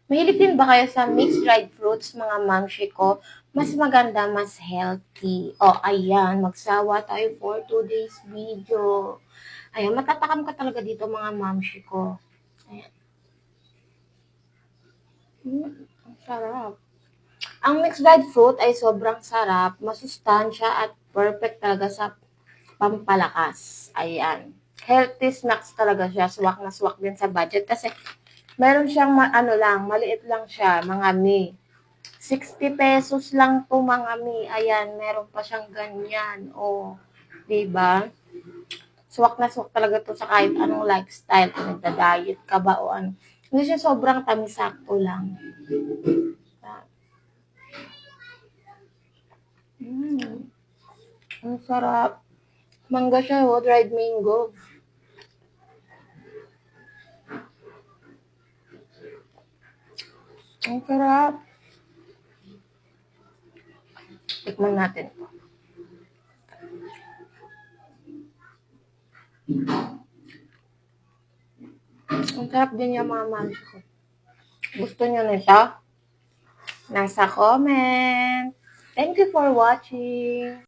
Mahilig din ba kayo sa mixed dried fruits, mga mamshi ko? Mas maganda, mas healthy. O, ayan, magsawa tayo for today's video. Ayan, matatakam ka talaga dito, mga mamshi ko. Ayan. Ang sarap. Ang mixed dried fruit ay sobrang sarap, masustansya at perfect talaga sa pampalakas. Ayan. Healthy snacks talaga siya. Swak na swak din sa budget kasi meron siyang ano lang, maliit lang siya, mga mi. 60 pesos lang po mga mi. Ayan, meron pa siyang ganyan. O, diba? Swak na swak talaga to sa kahit anong lifestyle. Kung nagda-diet ka ba o ano. Hindi siya sobrang tamis, sakto lang. Ang sarap. Mangga siya, oh, dried mango. Ang sarap. Tikman natin ito. Ang sarap din yung mga mansi ko. Gusto nyo nito? Nasa comment. Thank you for watching.